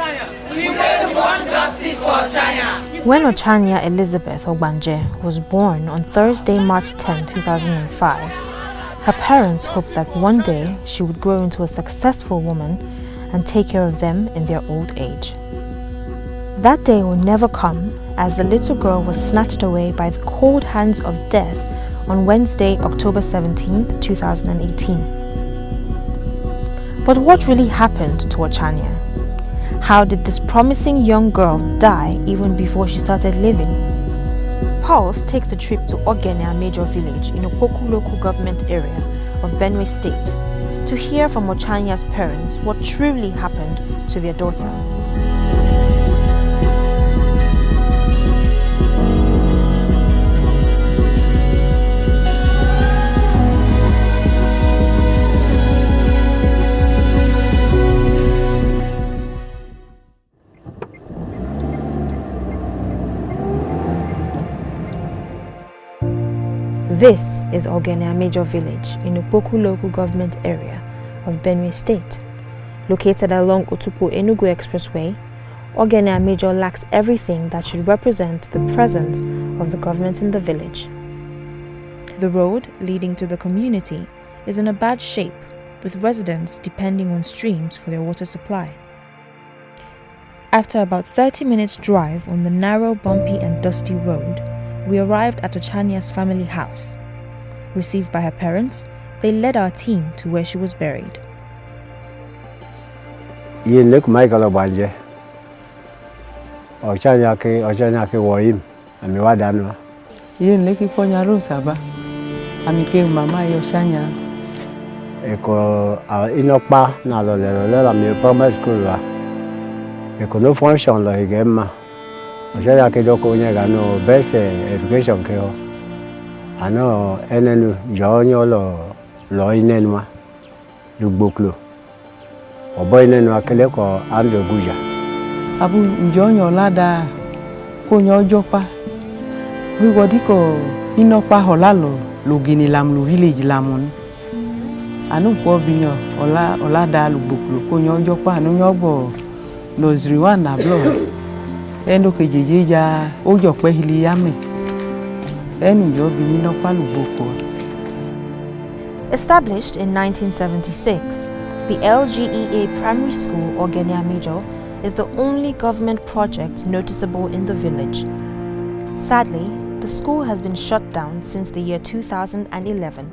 We say we want justice for Ochanya. When Ochanya Elizabeth Ogbanje was born on Thursday, March 10, 2005, her parents hoped that one day she would grow into a successful woman and take care of them in their old age. That day will never come, as the little girl was snatched away by the cold hands of death on Wednesday, October 17, 2018. But what really happened to Ochanya? How did this promising young girl die even before she started living? Pulse takes a trip to Ochanya Major Village in Gboko local government area of Benue State to hear from Ochanya's parents what truly happened to their daughter. This is Ochanya Major Village in Gboko local government area of Benue State. Located along Otupo-Enugu Expressway, Ochanya Major lacks everything that should represent the presence of the government in the village. The road leading to the community is in a bad shape, with residents depending on streams for their water supply. After about 30 minutes drive on the narrow, bumpy and dusty road, we arrived at Ochanya's family house. Received by her parents, they led our team to where she was buried. Abah-Ogbanje. Ochanya ke woyim ami wadano. Leki ponya rusaba. Ami ke mama Ochanya. Eko inokpa na lo le mi primary school la. Eko no function lo igema. Ochanya ke doko nyega no best education ke o. Ano enenu jonyo lo inenwa. Lugboklo. Obo inenu akele ko ando guja. Abu njonyo lada ko nyojopa. Wi wodiko inokpa holalo lugini lam lu village lamon. Anu ko binyo ola da lugboklo ko nyojopa anu nyobo nozri wan na blood. Endo ke jejeja ojo pe hili yame. Established in 1976, the LGEA Primary School Ochanya Major is the only government project noticeable in the village. Sadly, the school has been shut down since the year 2011.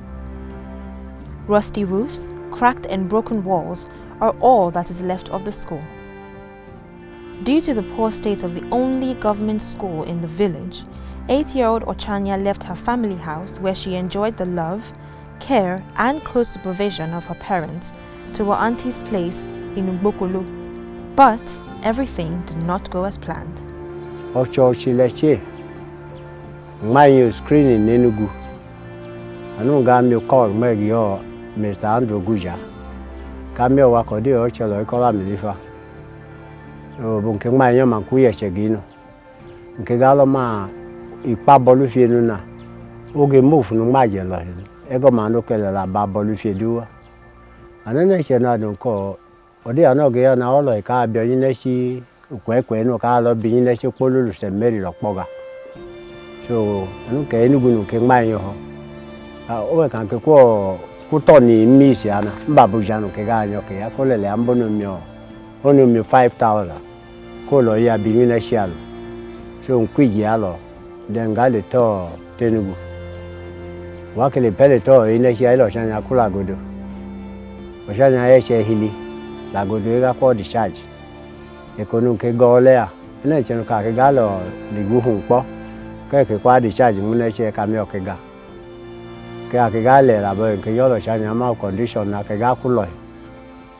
Rusty roofs, cracked and broken walls are all that is left of the school. Due to the poor state of the only government school in the village, 8-year-old Ochanya left her family house where she enjoyed the love, care and close supervision of her parents to her auntie's place in Gboko. But everything did not go as planned. Ochochileche. My screen in Enugu. I know Gamio call Megio Mr. Andrew Guja. Gamio Wakodi Ochelo Colamilifa. So Bunking my yaman queer chegino. Nkegaloma ipa bolu fie nu na oge move nu maje lo ego ma no kele la ba bolu fie duwa anana che na don ko odi anoge ya na olo ka abio yin na si kwekwe nu ka lo bi yin na si polulu se meri lo poga so anu ke Enugu nu ke mai yo o we kan ke ko ku to ni mi si ana mba bu janu ke ga anyo ke ya ko lele ambono mi o onu mi 5000 ko lo ya bi yin na si alo so nkwiji alo then got the tour Tenugu. Wakili pele tour in the Shia Ochanya Kula Godo. Ochanya Eshe Hili, La Godo for discharge. Econuke go there, and then Chenuka Galo, the Guhumpo, Keke qua discharge, Muneshe Kamiokega. Kakegale, La Boy, Kayolo Chanya Mouth condition, Nakagakuloi.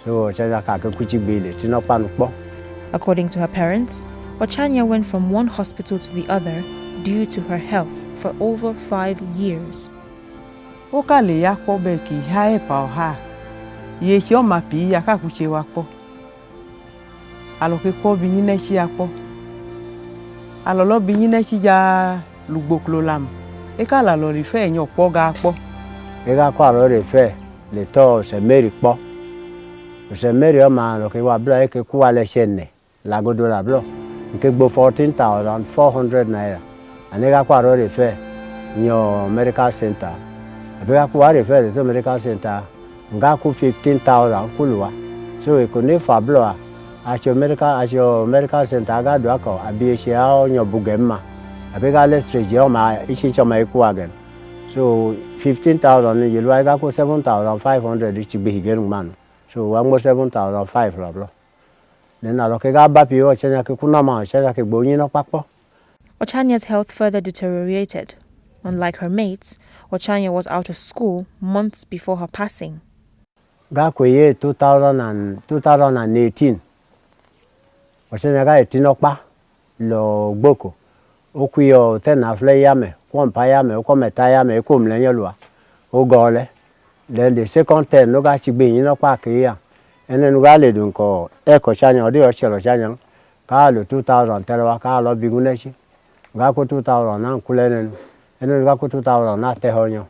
So Ochanya Kakuchi Billy, Tinopanpo. According to her parents, Ochanya went from one hospital to the other due to her health for over 5 years. Okale yakpo beki hae pa ha. Ye chio mapi yakakuche wakpo. Aloke ko binyine chi yakpo. Alolo binyine chi ja lugboklo lam. Eka la lo rife nyo po ga akpo. Eka kwa lo rife le to se meri po. Se meri o ma lo ke wa bla e ke ku ale shenne. lagodo la blo nke gbo 14,400 naira anega kwa ro refer nyo medical center abega kwa refer to medical center nga ku 15,000 kulwa so e ko ne fa blo acho medical center ga do ako abi se a nyo bugemma abega le streje o ma ichi choma iku again so 15,000 you like go 7,500 each be again man so almost 7,500 la blo then I look at Bapi or Ochanya Kunama, Ochanya Bonino Papo. Ochanya's health further deteriorated. Unlike her mates, Ochanya was out of school months before her passing. Gakuye 2018. Ochanya ga etinokpa lo Gboko. Okuyo tena fle yame, kwampa yame, okometa yame, ekomlenyolwa. Ogole. Then the second term no ga chigbe yinokpa kiya. And then we are doing call Echo Channel or the Ochelo Channel, Carlo 2000, Terra Carlo Biguneshi, Gaku 2000, and Kulen, and then Gaku 2000, not Tehonio.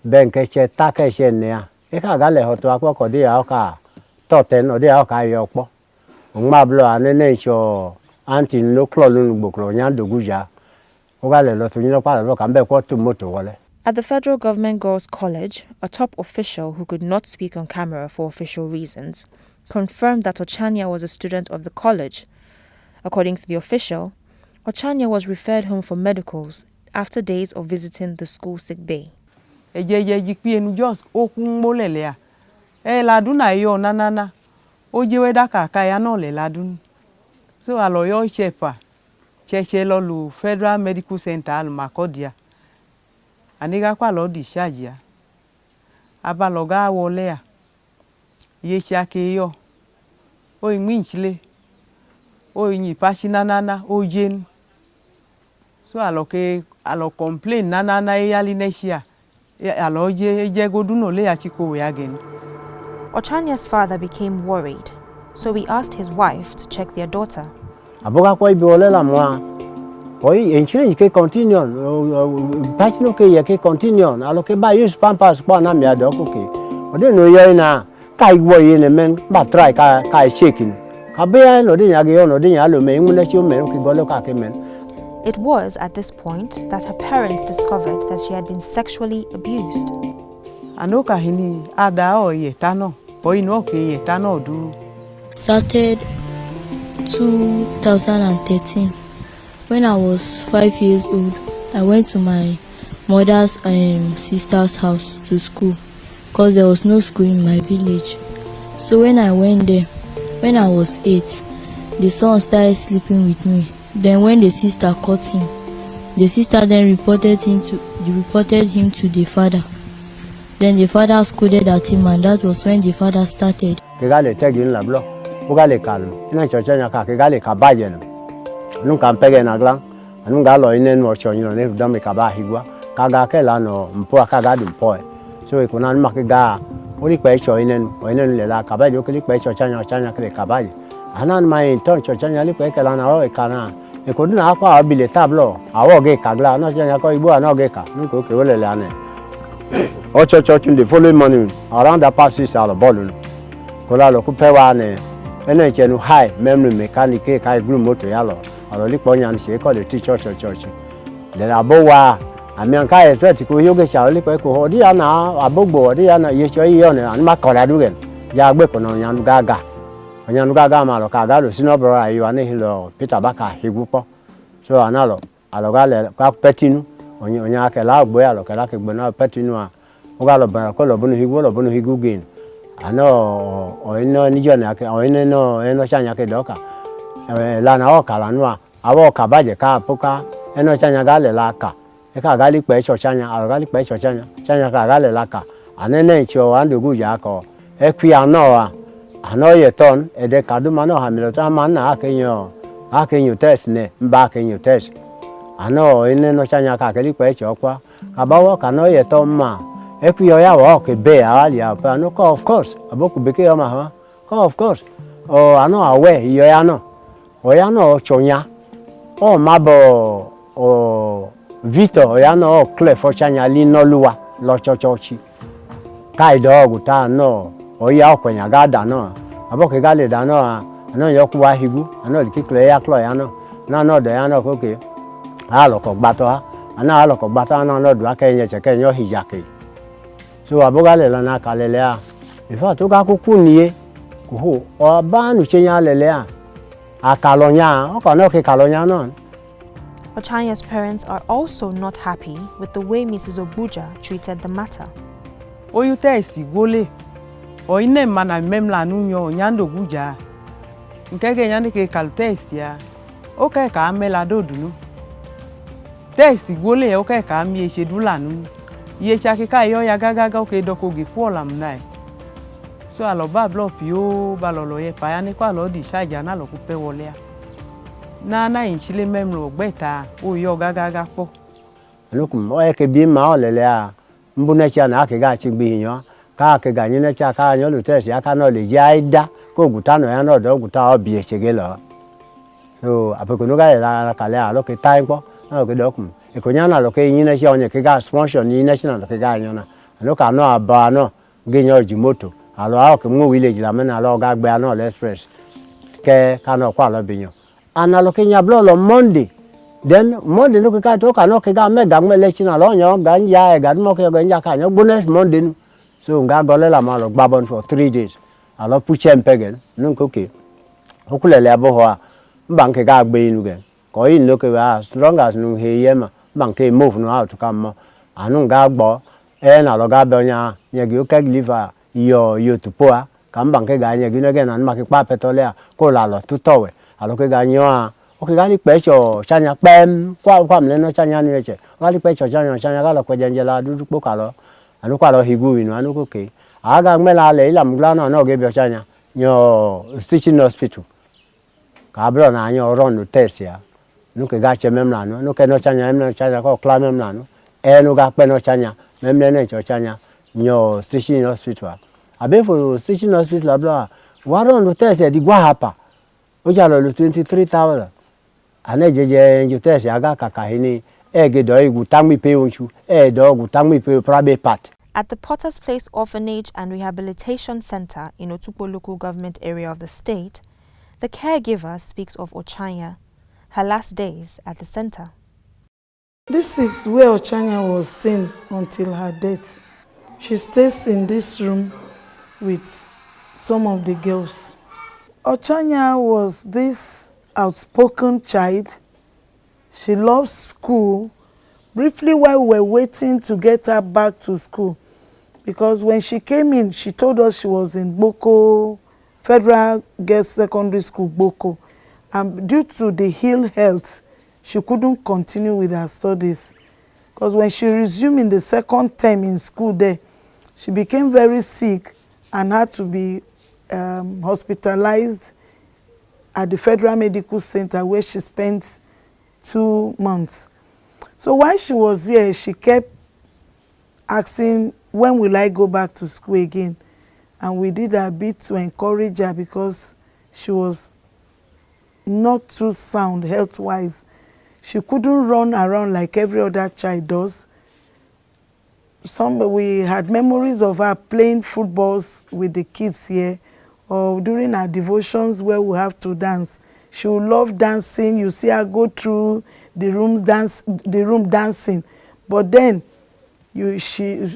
Benkeche, Takeche nea. Eka Gale Hotuako or the Alka, Totten or the Alka Yoko. Mablo and the nature anti no clone buklo, Yando Guja, Ogale Lotunino Palo, and Becko to Moto. At the Federal Government Girls' College, a top official who could not speak on camera for official reasons confirmed that Ochanya was a student of the college. According to the official, Ochanya was referred home for medicals after days of visiting the school sick bay. Just laduna yo nanana. Ojewe daka kaya no le ladun. So aloyo chepa. Cheche lolu Federal Medical Center al Makodia. Aniga kwa lo discharge ya. Aba loga wole ya. Ye chake yo. O inwinchile. O inyi pashi nanana o jen. So alo complain nanana e yali neshia. Alo je goduno le ya chiko we again. Ochanya's father became worried, so he asked his wife to check their daughter. Aboga kwa ibiole la mwa. Oui, insurance qui continue, parce que continue, alors que bah juste pampas pas na mia donc ok. On dit no yo na kai boy ne men ba try kai shaking. Ka be no di nyage yo no di nyalo me mu na chi o me ki golo ka ke men. It was at this point that her parents discovered that she had been sexually abused. Anoka hini ada o yetano, boy no ke yetano do. Started 2013. When I was 5 years old, I went to my mother's sister's house to school because there was no school in my village. So when I went there, when I was 8, the son started sleeping with me. Then when the sister caught him, the sister then reported him to the father. Then the father scolded at him, and that was when the father started. Nunca pege na glan nunca lo inen mo chonyo ne dame ka ba higwa kaga ke la no mpo kaga dum po so e kuna ma ke ga ori pe cho inen o inen le la ka ba jo ke pe cho chanya ke ka ba anan mai ton cho chanya li pe ke la na o e kana e ko na kwa abile tablo awo ge ka gla no chanya ko ibu ana ge ka nunca ke wole le ane o cho the following morning around the past 6 hours bolu ko la lo ku pe wa ne ene chenu high memory mechanic ka glue motor ya lo aloli ponyan se ko le teacher church le abowa amianka expect ko yoge cha le ko odi ana abogbo odi ana ye cho yi ona an ma ko la du gen ya gbe ko no nyanu gaga ma lo ka ga lo sino bro ayi wa ne hilo Peter Baka higupo so analo aloga le ka petinu onya ke la gbo ya lo ka la ke gbo na petinu a o ga lo ba ko lo bunu higu gen ano o ino ni jona ke o ino chanya ke doka la na o kala nwa awo ka baje ka poka eno chanya gale la ka e ka gali pe cho chanya alo gali pe cho chanya ka gale la ka anene cho andu gu ya ko e kwi ano ye ton e de kadu mano ha mi lo ta man na akenyo test ne mba akenyo test ano ine no chanya ka gali pe cho kwa ka bawo ka no ye ton ma e kwi ya wo ke be ali ya pa no of course aboku beke yo ma ha of course o ano awe yo ya no o ya no chonya o mabo o Vito o ya no clear for chanya li no luwa lo chochochi kai dog ta no o ya okwenya ga da no aboke ga le da no ano yoku wa higu ano likikle ya klo ya no na no de ya no okay aloko gbato ana aloko gbato na no du aka enye cheke nyo hijake so abogale la na kalele a ifa to ka kuku niye ko o ba nu chenya lele a akalonya o kono ke kalonya no. Ochanya's parents are also not happy with the way Mrs. Ogbanje treated the matter. Oyu test gole o ine mana memla nunyo nyando Ogbanje nkeke nyande ke kal test ya o ke ka amela dodunu test gole o ke ka mi eshedula nu ye chake ka yo ya gaga o ke doko ge kwola mnai so aloba block yo balolo ye pa ya ni kwa lo di charge na lo ku pe wole a na inchile memlo ogbeta o yo gaga po anukum o ke bi ma olele a mbune cha na ke ga chi gbi yan ka ke ga yin cha ka yan lu test ya ka no le jaida ko guta no ya no do guta o bi echege lo so apekunu ga la kale a lo ke tai po na ke dokum e ko nyana lo ke yin cha onye ke ga sponsor ni national lo ke ga yan na lo ka no aba no ge nyo jimoto alo a ke mu village la mena lo ga gbe no express ke ka no kwa lo bi yan analo ke nya blo lo Monday then Monday no ka to ka no ke ga me ga me election alo yan ga ya e ga mo ke ga nya ka yan bonus Monday nu so nga gole la ma lo gbabon for 3 days alo puche mpegen nun ko ke okulele abo ho mbang ke ga gbe inu gen ko yin no ke ba as long as nu he yema mbang ke move no out come mo anu ga gbo e na lo ga be nya nya gi o ke liver yo tupoa ka mbang ke ga nya gi no gen an ma ke pa petole a ko la lo tutowe alo ke ga nyo a o ke ga li pe cho chanya pem kwa mle no chanya ni che ga li pe cho chanya ga lo ko jenje la du po ka lo anu kwa lo higu inu anu ko ke aga mela le la mugla no ge bi chanya nyo stitching hospital ka bro na nyo run no test ya nu ke ga che memla no ke no chanya ko kla memla no e no ga pe no chanya memle ne cho chanya nyo stitching hospital abe for stitching hospital bro wa run no test di gwa hapa o ja lo 23,000 ane jeje nju test aga kaka hini e ge do igu tangmi pe onchu e do gu tangmi pe private part. At the Potter's Place Orphanage and Rehabilitation Center in Otukpo local government area of the state, the caregiver speaks of Ochanya, her last days at the center. This is where Ochanya was staying until her death. She stays in this room with some of the girls. Ochanya was this outspoken child. She loves school. Briefly, while we were waiting to get her back to school, because when she came in, she told us she was in Gboko, Federal Girls Secondary School, Gboko. And due to the ill health, she couldn't continue with her studies. Because when she resumed in the second term in school there, she became very sick and had to be hospitalized at the Federal Medical Center, where she spent 2 months. So while she was here, she kept asking, when will I go back to school again? And we did a bit to encourage her because she was not too sound health-wise. She couldn't run around like every other child does. We had memories of her playing footballs with the kids here, or during our devotions where we have to dance. She would love dancing. You see her go through the room dancing. But then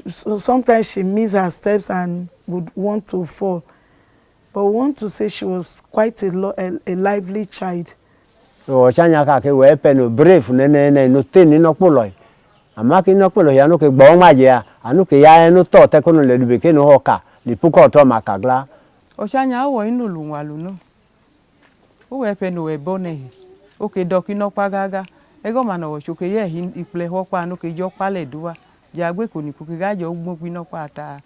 sometimes she missed her steps and would want to fall. But we want to say she was quite a lively child. Ochanya ka ke we pe no brave no tin no polo amaki no polo ya no ke gbo ma je anu ke ya no to te kono le dube ke no hoka li puko to makagla. Ochanya wo inu lunwalu no o we pe no we bone o ke doki no pagaga ego ma no wo choke ye hin iple ho pa no ke jo pale duwa jagbe ko ni ku ke ga jo gbon no pa ta.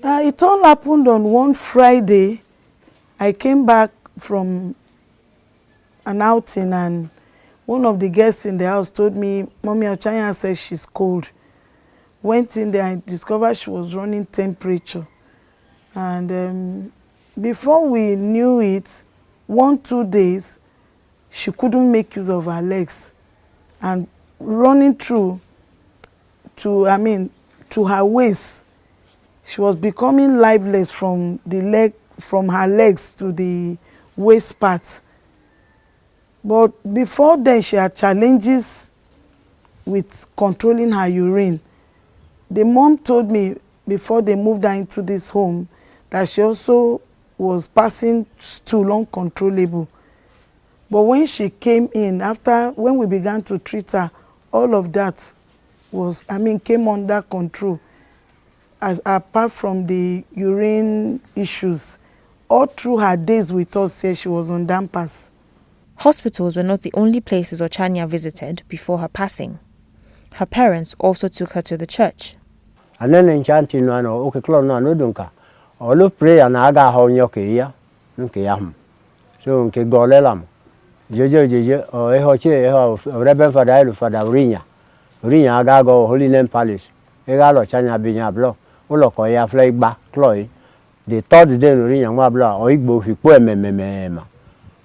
It all happened on one Friday. I came back from an outing and one of the guests in the house told me, Mommy, Ochanya says she's cold. Went in there and discovered she was running temperature. And before we knew it, 1-2 days, she couldn't make use of her legs. And running through to her waist, she was becoming lifeless from her legs to the waist part. But before then, she had challenges with controlling her urine. The mom told me before they moved her into this home that she also was passing stool uncontrollable. But when she came in, when we began to treat her, all of that came under control. Apart from the urine issues, all through her days with us here, she was on dampers. Hospitals were not the only places Ochanya visited before her passing. Her parents also took her to the church. And then in chanting, okay, no dunka. All pray and aga honyoke ya, nkeyam. So nke golelam. Jojo, or Reverend Father Rinya aga go Holy Name Palace. Egalo Chanya binya block. Uloko ya flag back, Chloe. The third day, Rinya Mabla, or Igbo, he poor mema.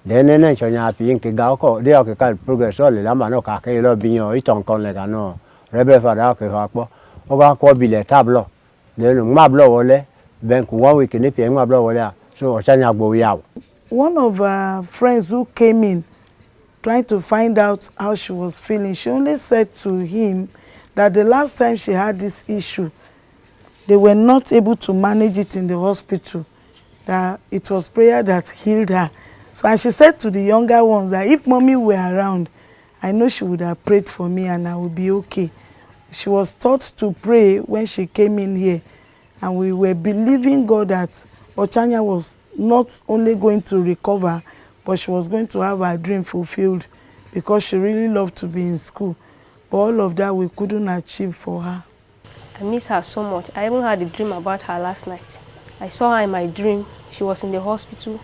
Then in Chanya Pink Gauko, they are progress only. Lamanoka, Kalo Bino, Iton Conlegano, Rebel Father Hapo, Oga Bile Tablo. Then Mablo Ole, Bank 1 week in the Mablo Ole, so Ochanya Boyao. One of our friends who came in trying to find out how she was feeling, she only said to him that the last time she had this issue, they were not able to manage it in the hospital, that it was prayer that healed her. So, and she said to the younger ones that if mommy were around, I know she would have prayed for me and I would be okay. She was taught to pray when she came in here, and we were believing God that Ochanya was not only going to recover, but she was going to have her dream fulfilled, because she really loved to be in school. But all of that we couldn't achieve for her. I miss her so much. I even had a dream about her last night. I saw her in my dream. She was in the hospital.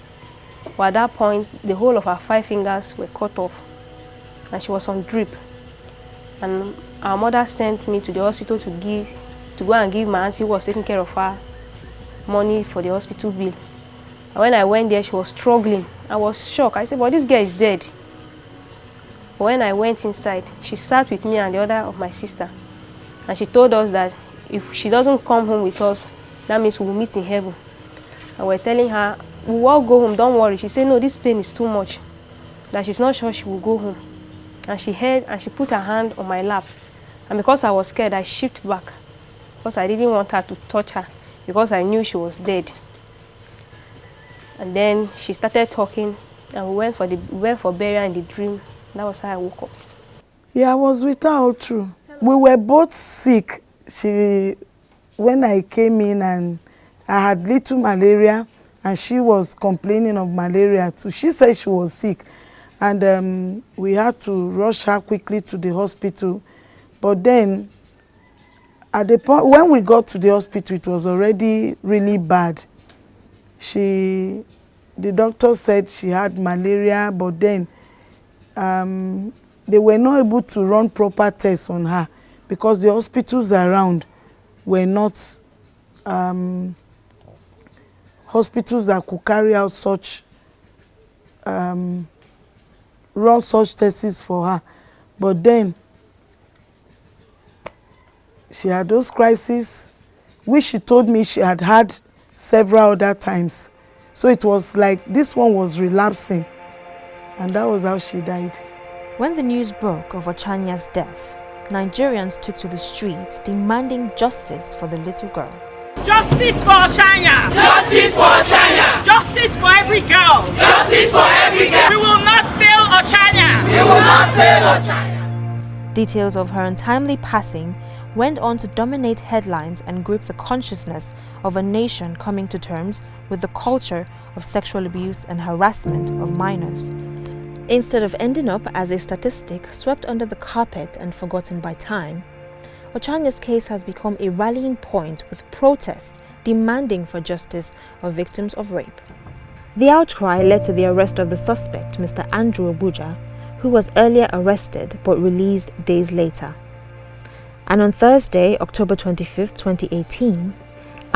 But at that point, the whole of her 5 fingers were cut off, and she was on drip. And our mother sent me to the hospital to go and give my auntie who was taking care of her money for the hospital bill. And when I went there, she was struggling. I was shocked. I said, but this girl is dead. But when I went inside, she sat with me and the other of my sister. And she told us that if she doesn't come home with us, that means we'll meet in heaven. And we're telling her, we'll all go home, don't worry. She said, no, this pain is too much, that she's not sure she will go home. And she put her hand on my lap. And because I was scared, I shifted back, because I didn't want her to touch her, because I knew she was dead. And then she started talking, and we went for burial in the dream. That was how I woke up. Yeah, I was with her all through. We were both sick. When I came in, and I had little malaria, and she was complaining of malaria too. She said she was sick, and we had to rush her quickly to the hospital. But then, at the point when we got to the hospital, it was already really bad. The doctor said she had malaria, but then they were not able to run proper tests on her, because the hospitals around were not hospitals that could carry out run such tests for her. But then she had those crises, which she told me she had had several other times. So it was like this one was relapsing, and that was how she died. When the news broke of Ochanya's death, Nigerians took to the streets demanding justice for the little girl. Justice for Ochanya! Justice for Ochanya! Justice for every girl! Justice for every girl! We will not fail Ochanya! We will not fail Ochanya! Details of her untimely passing went on to dominate headlines and grip the consciousness of a nation coming to terms with the culture of sexual abuse and harassment of minors. Instead of ending up as a statistic swept under the carpet and forgotten by time, Ochanya's case has become a rallying point, with protests demanding for justice of victims of rape. The outcry led to the arrest of the suspect, Mr. Andrew Obuja, who was earlier arrested but released days later. And on Thursday, October 25, 2018,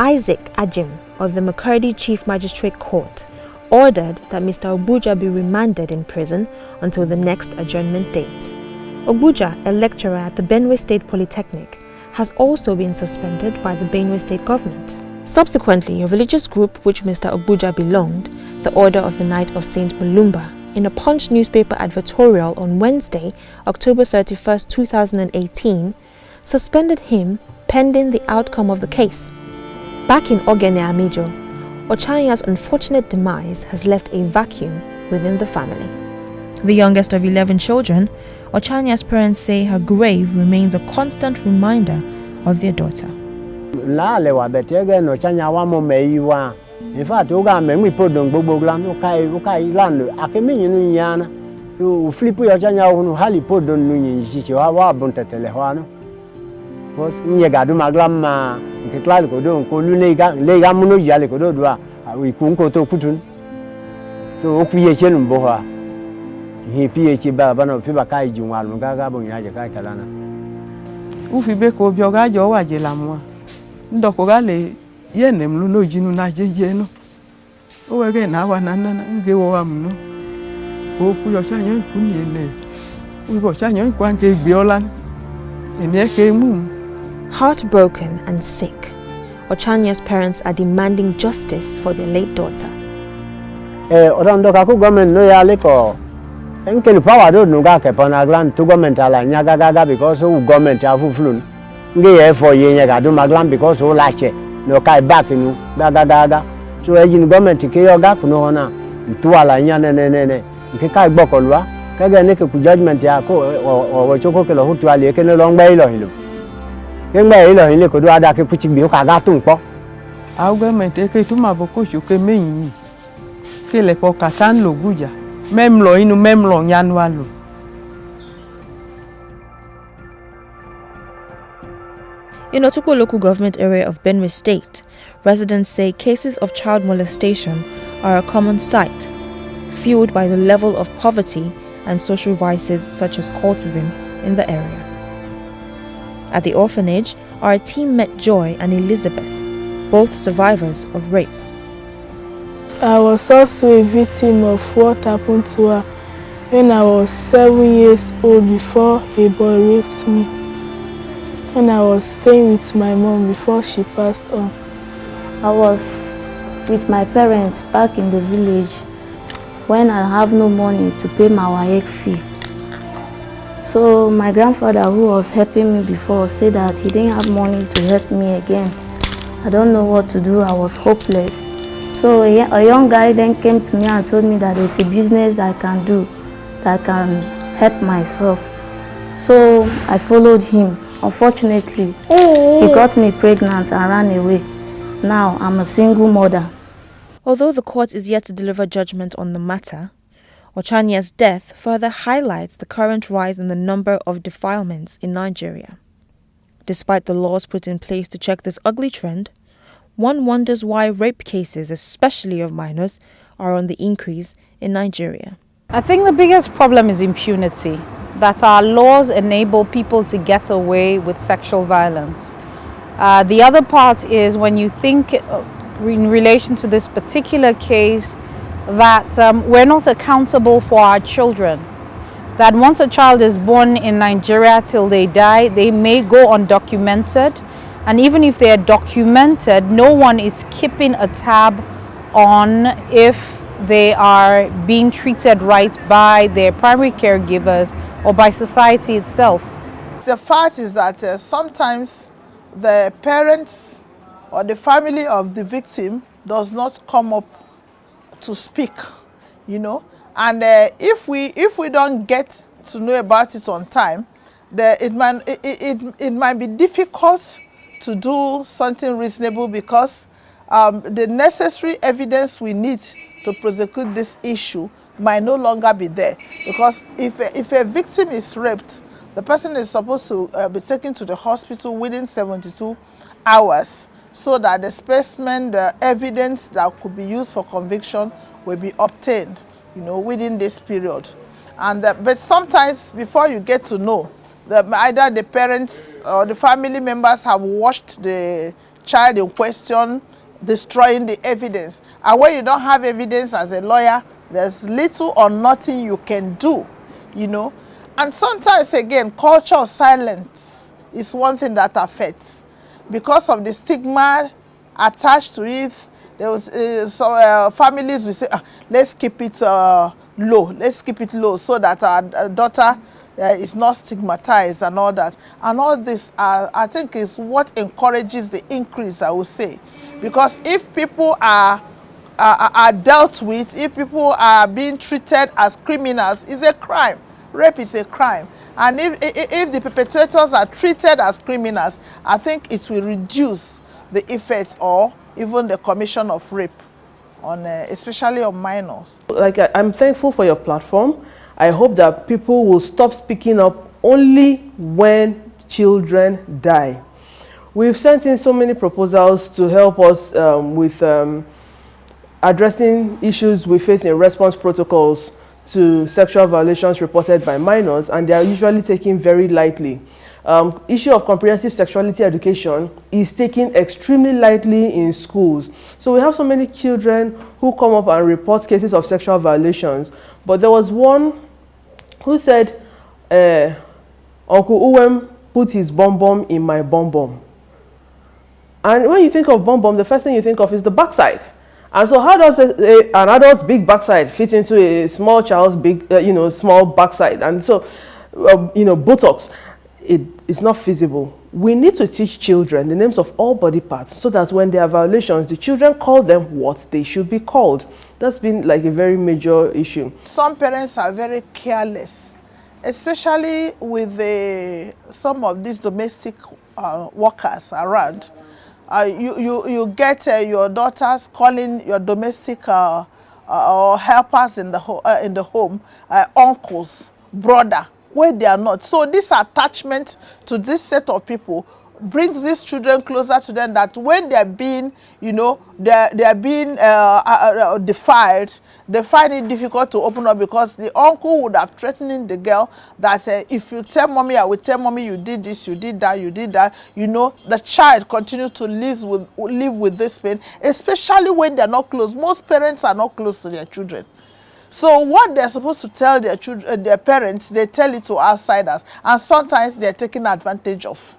Isaac Ajim of the Makurdi Chief Magistrate Court ordered that Mr. Obuja be remanded in prison until the next adjournment date. Obuja, a lecturer at the Benue State Polytechnic, has also been suspended by the Benue State government. Subsequently, a religious group which Mr. Ogbanje belonged, the Order of the Knight of St. Malumba, in a Punch newspaper advertorial on Wednesday, October 31st, 2018, suspended him pending the outcome of the case. Back in Ogene-Amejo, Ochanya's unfortunate demise has left a vacuum within the family. The youngest of 11 children, Ochanya's parents say her grave remains a constant reminder of their daughter. In fact, we got me put on Boglan, okay, land, Akemi, Yana, you flip your Ochanya, who hardly put on Nuni, she was bunta telehuano. Was Niagadu Maglamma, Kitlaco, Kolulega, Legamuno Jalico, we couldn't go to Kutun. So, Opiation Boha. He PhD Babano Fibakai Jumal, Gagabo, Yaja Kalana. Ufibeko Bioga Joa Jelamwa. Dokogale. Yenem no jinu na jeje no o wege na wa na nge wo am no o ku yo chanyo ku ni ele u go chanyo ku anke gbe ola emi ke mu. Heartbroken and sick, Ochanya's parents are demanding justice for their late daughter. Orando ka ku government no ya leko enke power do no ga ke pona grand to government ala nyaga gaga because o government afu flun nge ye for ye nyaga do maglam because o lache no kai back nu gaga so ejin government ke yo ga kuno hona ntuala nya ne nke kai gbokolwa kage ne ke ku judgment ya ko o choko ke lo hutu ale ke no lo ngba ilo hilo ke ngba ilo hile ko do ada ke puchi bi ka ga tun po au government ke tu ma boko chu ke meyin ke le ko katan lo guja mem lo inu mem lo nyanwa lo. In Otukpo local government area of Benue State, residents say cases of child molestation are a common sight, fueled by the level of poverty and social vices such as cultism in the area. At the orphanage, our team met Joy and Elizabeth, both survivors of rape. I was also a victim of what happened to her when I was 7 years old before a boy raped me. When I was staying with my mom before she passed on. I was with my parents back in the village when I have no money to pay my WAEC fee. So my grandfather, who was helping me before, said that he didn't have money to help me again. I don't know what to do. I was hopeless. So a young guy then came to me and told me that there's a business I can do that can help myself. So I followed him. Unfortunately, he got me pregnant and ran away. Now I'm a single mother. Although the court is yet to deliver judgment on the matter, Ochanya's death further highlights the current rise in the number of defilements in Nigeria. Despite the laws put in place to check this ugly trend, one wonders why rape cases, especially of minors, are on the increase in Nigeria. I think the biggest problem is impunity, that our laws enable people to get away with sexual violence. The other part is when you think in relation to this particular case that we're not accountable for our children. That once a child is born in Nigeria till they die, they may go undocumented. And even if they are documented, no one is keeping a tab on if they are being treated right by their primary caregivers or by society itself. The fact is that sometimes the parents or the family of the victim does not come up to speak, you know. And if we don't get to know about it on time, it might be difficult to do something reasonable because the necessary evidence we need to prosecute this issue might no longer be there. Because if a victim is raped, the person is supposed to be taken to the hospital within 72 hours so that the specimen, the evidence that could be used for conviction will be obtained, you know, within this period. And but sometimes before you get to know, either the parents or the family members have watched the child in question destroying the evidence. And when you don't have evidence as a lawyer, there's little or nothing you can do, you know. And sometimes, again, culture of silence is one thing that affects. Because of the stigma attached to it. There was some families will say, let's keep it low. Let's keep it low so that our daughter is not stigmatized and all that. And all this, I think, is what encourages the increase, I would say. Because if people are dealt with, if people are being treated as criminals, it's a crime. Rape is a crime. And if the perpetrators are treated as criminals, I think it will reduce the effects or even the commission of rape, on especially on minors. Like, I'm thankful for your platform. I hope that people will stop speaking up only when children die. We've sent in so many proposals to help us with addressing issues we face in response protocols to sexual violations reported by minors, and they are usually taken very lightly. Issue of comprehensive sexuality education is taken extremely lightly in schools. So we have so many children who come up and report cases of sexual violations. But there was one who said, Uncle Uwem put his bum in my bum. And when you think of bum, the first thing you think of is the backside. And so how does an adult's big backside fit into a small child's big, small backside? And so, Botox, it's not feasible. We need to teach children the names of all body parts so that when there are violations, the children call them what they should be called. That's been like a very major issue. Some parents are very careless, especially with some of these domestic workers around. You get your daughters calling your domestic or helpers in the home uncles, brother, where they are not. So this attachment to this set of people brings these children closer to them, that when they're being, they're being defied, they find it difficult to open up, because the uncle would have threatened the girl that if you tell mommy, I will tell mommy you did this, you did that, you did that. The child continues to live with this pain, especially when they're not close. Most parents are not close to their children. So what they're supposed to tell their children, their parents, they tell it to outsiders, and sometimes they're taken advantage of.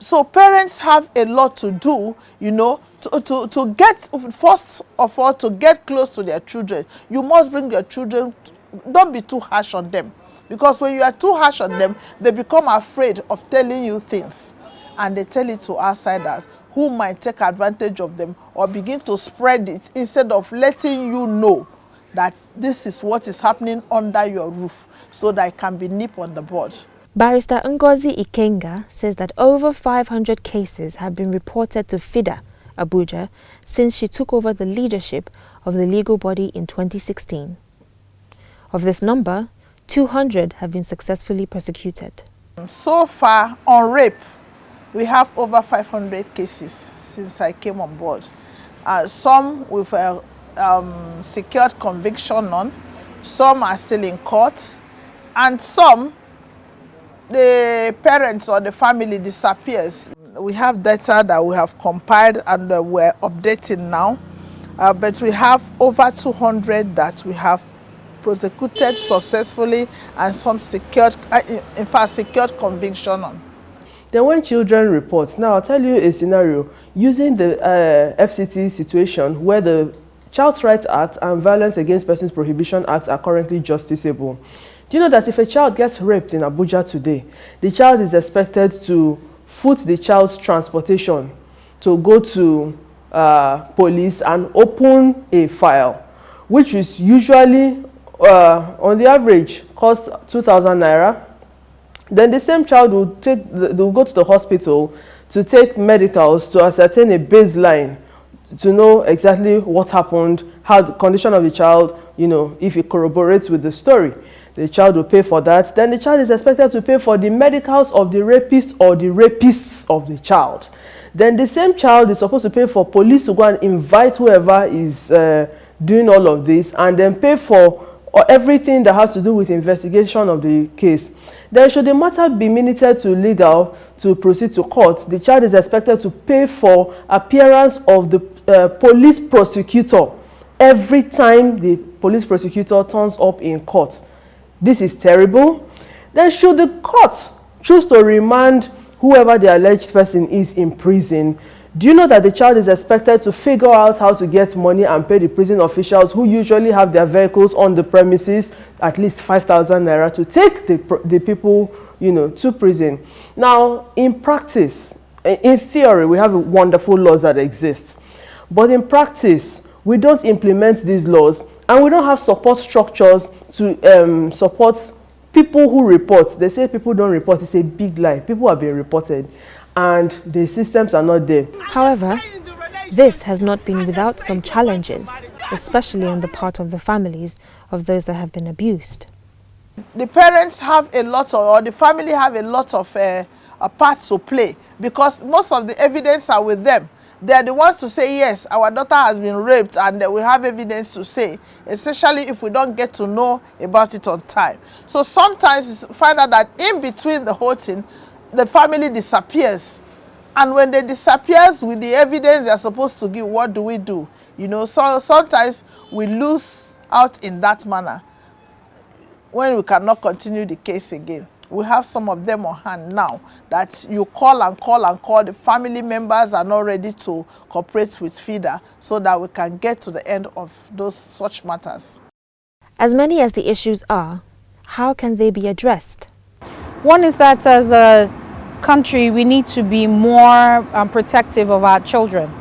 So parents have a lot to do, to get, first of all, to get close to their children. You must bring your children, don't be too harsh on them. Because when you are too harsh on them, they become afraid of telling you things. And they tell it to outsiders who might take advantage of them or begin to spread it instead of letting you know that this is what is happening under your roof, so that it can be nipped on the bud. Barrister Ngozi Ikenga says that over 500 cases have been reported to FIDA, Abuja, since she took over the leadership of the legal body in 2016. Of this number, 200 have been successfully prosecuted. So far, on rape, we have over 500 cases since I came on board. Some with secured conviction on, some are still in court, and some the parents or the family disappears. We have data that we have compiled and we're updating now, but we have over 200 that we have prosecuted successfully, and some secured, in fact, secured conviction on. Then when children report, now I'll tell you a scenario using the FCT situation where the Child Rights Act and Violence Against Persons Prohibition Act are currently justiciable. Do you know that if a child gets raped in Abuja today, the child is expected to foot the child's transportation to go to police and open a file, which is usually, on the average, cost 2,000 naira. Then the same child will go to the hospital to take medicals to ascertain a baseline to know exactly what happened, how the condition of the child, if it corroborates with the story. The child will pay for that. Then the child is expected to pay for the medicals of the rapist or the rapists of the child. Then the same child is supposed to pay for police to go and invite whoever is doing all of this, and then pay for everything that has to do with investigation of the case. Then should the matter be minuted to legal to proceed to court, the child is expected to pay for appearance of the police prosecutor every time the police prosecutor turns up in court. This is terrible. Then should the court choose to remand whoever the alleged person is in prison, Do you know that the child is expected to figure out how to get money and pay the prison officials who usually have their vehicles on the premises, at least 5,000 naira, to take the people, you know, to prison? Now, in practice, in theory, we have wonderful laws that exist. But in practice, we don't implement these laws, and we don't have support structures to support people who report. They say people don't report. It's a big lie. People have been reported, and the systems are not there. However, this has not been without some challenges, especially on the part of the families of those that have been abused. The parents have a lot of, or the family have a lot of a part to play, because most of the evidence are with them. They are the ones to say, yes, our daughter has been raped, and we have evidence to say, especially if we don't get to know about it on time. So sometimes you find out that in between the whole thing, the family disappears. And when they disappear with the evidence they are supposed to give, what do we do? You know, so sometimes we lose out in that manner when we cannot continue the case again. We have some of them on hand now that you call and call and call. The family members are not ready to cooperate with FIDA so that we can get to the end of those such matters. As many as the issues are, how can they be addressed? One is that as a country, we need to be more protective of our children.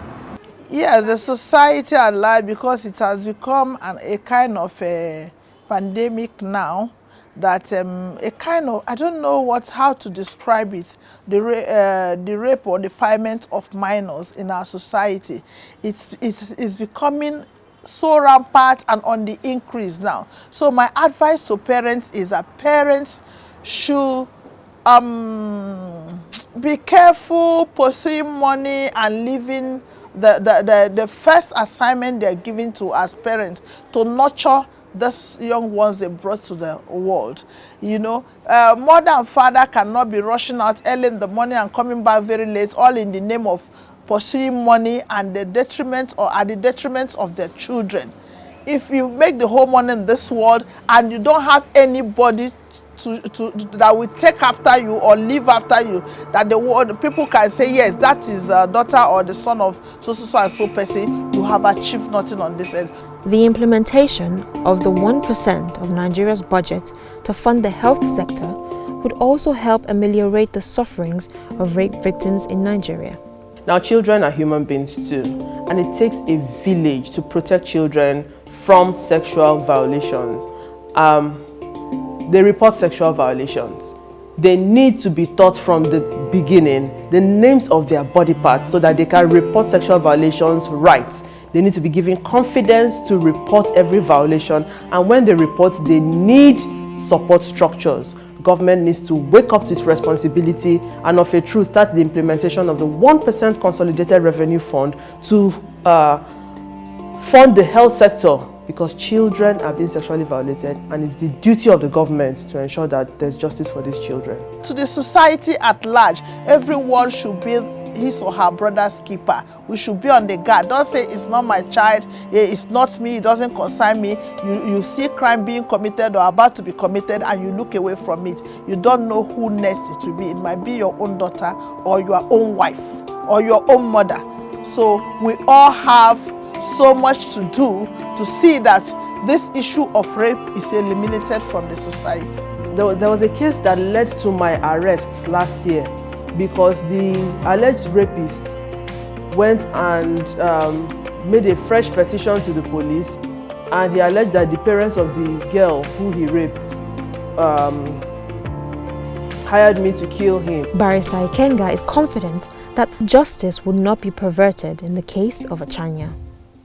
Yes, the society at large, because it has become a kind of a pandemic now, that a kind of, I don't know how to describe it, the rape or defilement of minors in our society. It's becoming so rampant and on the increase now. So my advice to parents is that parents should be careful pursuing money and leaving the first assignment they're given to as parents to nurture these young ones they brought to the world. You know, mother and father cannot be rushing out early in the morning and coming back very late, all in the name of pursuing money and the detriment or at the detriment of their children. If you make the whole money in this world and you don't have anybody that will take after you or live after you, that the people can say, yes, that is the daughter or the son of so and so person, you have achieved nothing on this end. The implementation of the 1% of Nigeria's budget to fund the health sector would also help ameliorate the sufferings of rape victims in Nigeria. Now, children are human beings too, and it takes a village to protect children from sexual violations. They report sexual violations. They need to be taught from the beginning the names of their body parts so that they can report sexual violations right. They need to be given confidence to report every violation, and when they report, they need support structures. Government needs to wake up to its responsibility and of a truth start the implementation of the 1% Consolidated Revenue Fund to fund the health sector, because children are being sexually violated, and it's the duty of the government to ensure that there's justice for these children. To the society at large, everyone should be his or her brother's keeper. We should be on the guard. Don't say it's not my child, it's not me, it doesn't concern me. You see crime being committed or about to be committed and you look away from it. You don't know who next it will be. It might be your own daughter or your own wife or your own mother. So we all have so much to do to see that this issue of rape is eliminated from the society. There was a case that led to my arrest last year, because the alleged rapist went and made a fresh petition to the police, and he alleged that the parents of the girl who he raped hired me to kill him. Barrister Ikenga is confident that justice would not be perverted in the case of Ochanya.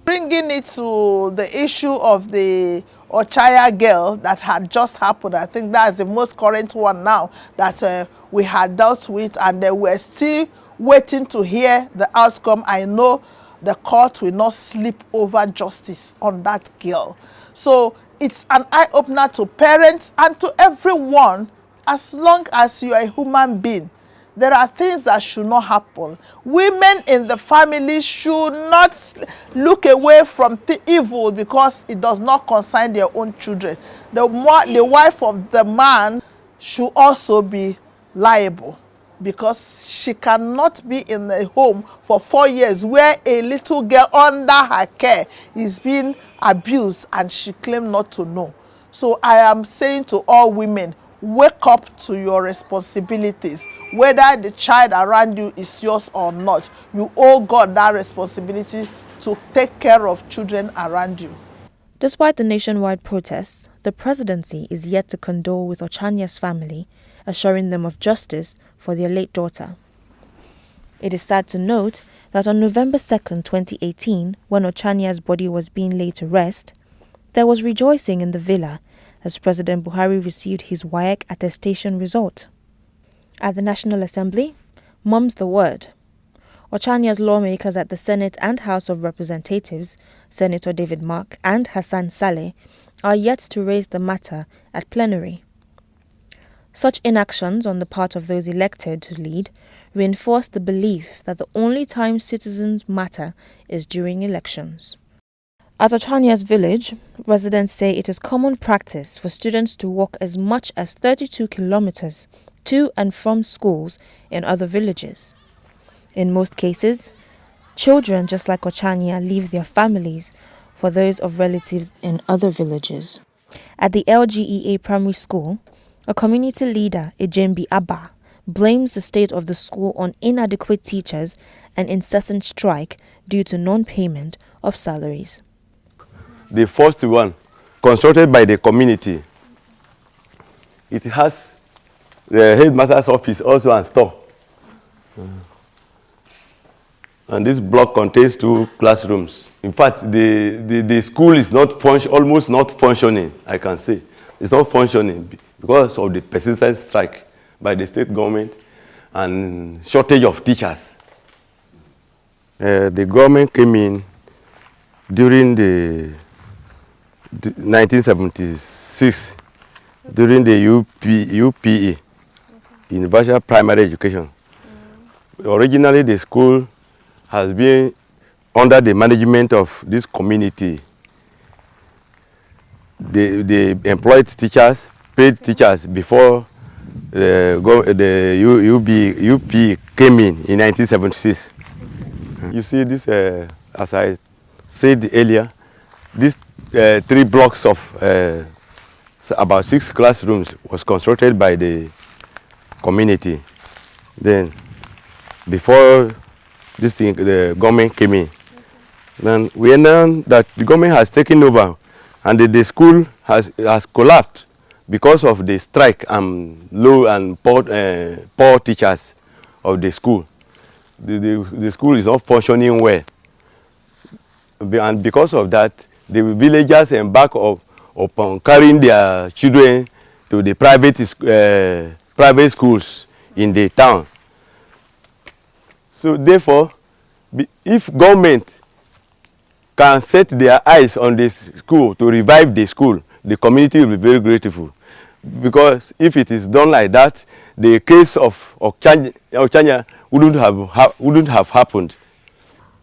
Bringing it to the issue of the Ochanya girl that had just happened, I think that's the most current one now that we had dealt with, and we're still waiting to hear the outcome. I know the court will not sleep over justice on that girl. So it's an eye-opener to parents and to everyone. As long as you are a human being, there are things that should not happen. Women in the family should not look away from the evil because it does not concern their own children. The wife of the man should also be liable because she cannot be in a home for 4 years where a little girl under her care is being abused and she claimed not to know. So I am saying to all women, wake up to your responsibilities. Whether the child around you is yours or not, you owe God that responsibility to take care of children around you. Despite the nationwide protests, the presidency is yet to condole with Ochanya's family, assuring them of justice for their late daughter. It is sad to note that on November 2nd, 2018, when Ochanya's body was being laid to rest, there was rejoicing in the villa as President Buhari received his WAEC attestation result. At the National Assembly, mum's the word. Ochanya's lawmakers at the Senate and House of Representatives, Senator David Mark and Hassan Saleh, are yet to raise the matter at plenary. Such inactions on the part of those elected to lead reinforce the belief that the only time citizens matter is during elections. At Ochanya's village, residents say it is common practice for students to walk as much as 32 kilometers to and from schools in other villages. In most cases, children just like Ochanya leave their families for those of relatives in other villages. At the LGEA primary school, a community leader, Ejembi Abba, blames the state of the school on inadequate teachers and incessant strike due to non-payment of salaries. The first one, constructed by the community, it has the headmaster's office also and store. And this block contains 2 classrooms. In fact, the school is not almost not functioning, I can say. It's not functioning because of the persistent strike by the state government and shortage of teachers. The government came in during the 1976, during the UPE, Universal Primary Education. Originally, the school has been under the management of this community. They employed teachers, paid teachers before the UP came in 1976. You see this, as I said earlier, these 3 blocks of about 6 classrooms was constructed by the community. Then, before this thing, the government came in. Then we know that the government has taken over, and the school has collapsed because of the strike and low and poor teachers of the school. The school is not functioning well, and because of that, the villagers embark upon carrying their children to the private schools in the town. So therefore, if government can set their eyes on this school to revive the school, the community will be very grateful. Because if it is done like that, the case of Ochanya wouldn't have happened.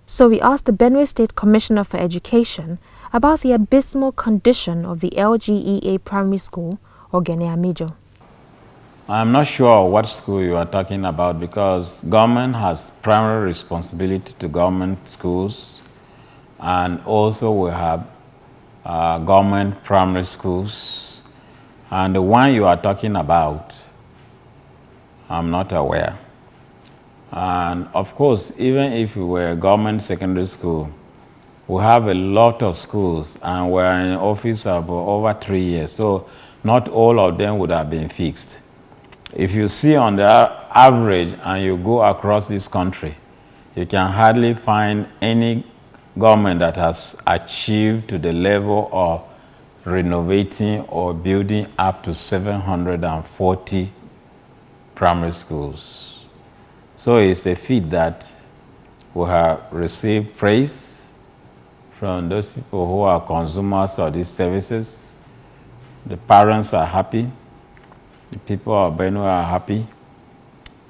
So we asked the Benue State Commissioner for Education about the abysmal condition of the LGEA primary school, Abah-Ogbanje. I'm not sure what school you are talking about, because government has primary responsibility to government schools, and also we have government primary schools. And the one you are talking about, I'm not aware. And of course, even if we were a government secondary school, we have a lot of schools, and we're in office for over 3 years, so not all of them would have been fixed. If you see on the average and you go across this country, you can hardly find any government that has achieved to the level of renovating or building up to 740 primary schools. So it's a feat that we have received praise from those people who are consumers of these services. The parents are happy. The people of Benue are happy,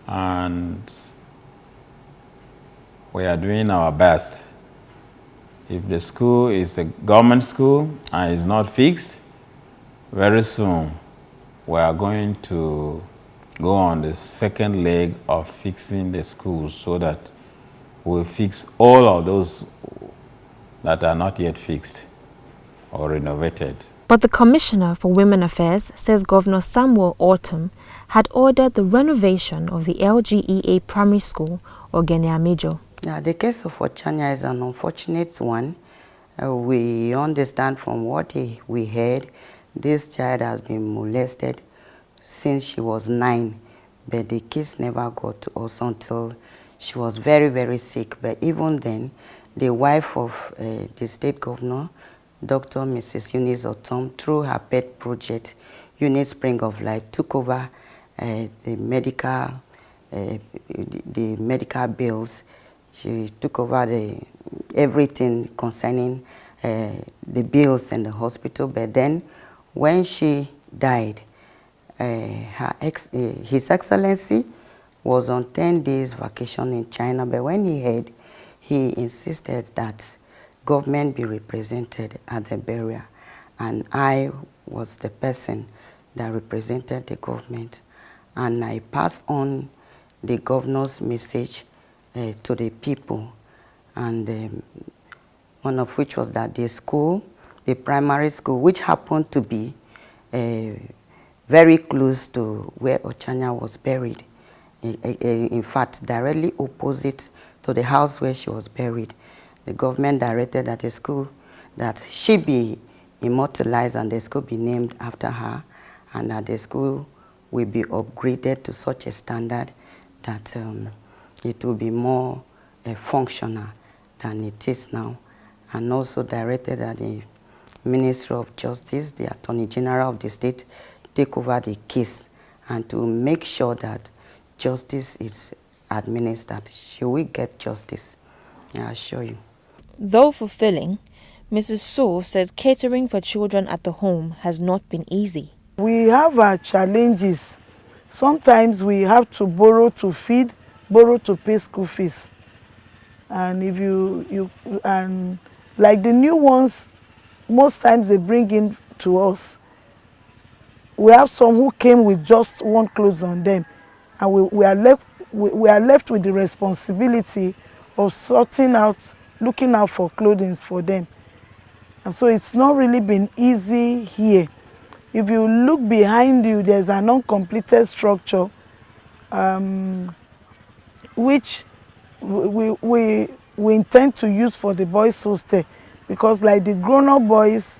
and we are doing our best. If the school is a government school and is not fixed, very soon we are going to go on the second leg of fixing the schools so that we fix all of those that are not yet fixed or renovated. But the Commissioner for Women Affairs says Governor Samuel Ortom had ordered the renovation of the LGEA primary school, Ogene. Yeah, the case of Ochanya is an unfortunate one. We understand from what we heard, this child has been molested since she was 9, but the case never got to us until she was very, very sick. But even then, the wife of the state governor, Dr. Mrs. Eunice Otom, through her pet project, Unit Spring of Life, took over the medical bills. She took over everything concerning the bills in the hospital. But then, when she died, His Excellency was on 10 days vacation in China. But when he heard, he insisted that government be represented at the burial, and I was the person that represented the government, and I passed on the governor's message to the people, and one of which was that the school, the primary school, which happened to be very close to where Ochanya was buried, in fact directly opposite to the house where she was buried, the government directed that the school, that she be immortalized and the school be named after her, and that the school will be upgraded to such a standard that it will be more functional than it is now, and also directed that the Ministry of Justice, the Attorney General of the state, take over the case and to make sure that justice is administered. Should we get justice? I assure you. Though fulfilling, Mrs. So says catering for children at the home has not been easy. We have our challenges. Sometimes we have to borrow to feed, borrow to pay school fees. And if and like the new ones, most times they bring in to us. We have some who came with just one clothes on them, and we are left with the responsibility of sorting out, looking out for clothing for them. And so it's not really been easy here. If you look behind you, there's an uncompleted structure which we intend to use for the boys' hostel, because like the grown-up boys,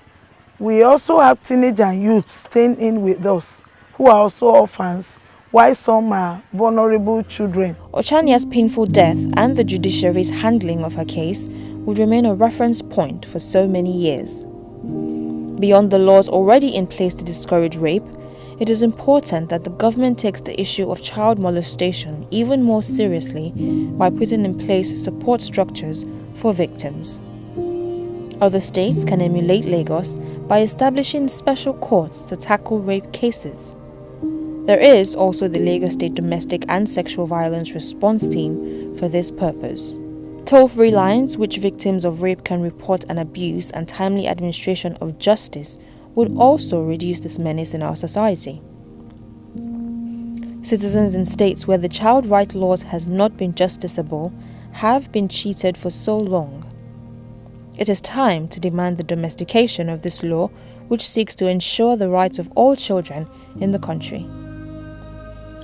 we also have teenage and youths staying in with us who are also orphans, while some are vulnerable children. Ochanya's painful death and the judiciary's handling of her case would remain a reference point for so many years. Beyond the laws already in place to discourage rape, it is important that the government takes the issue of child molestation even more seriously by putting in place support structures for victims. Other states can emulate Lagos by establishing special courts to tackle rape cases. There is also the Lagos State Domestic and Sexual Violence Response Team for this purpose. Toll-free lines which victims of rape can report an abuse and timely administration of justice would also reduce this menace in our society. Citizens in states where the child rights laws has not been justiciable have been cheated for so long. It is time to demand the domestication of this law, which seeks to ensure the rights of all children in the country.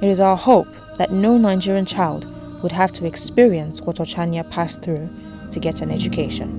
It is our hope that no Nigerian child would have to experience what Ochanya passed through to get an education.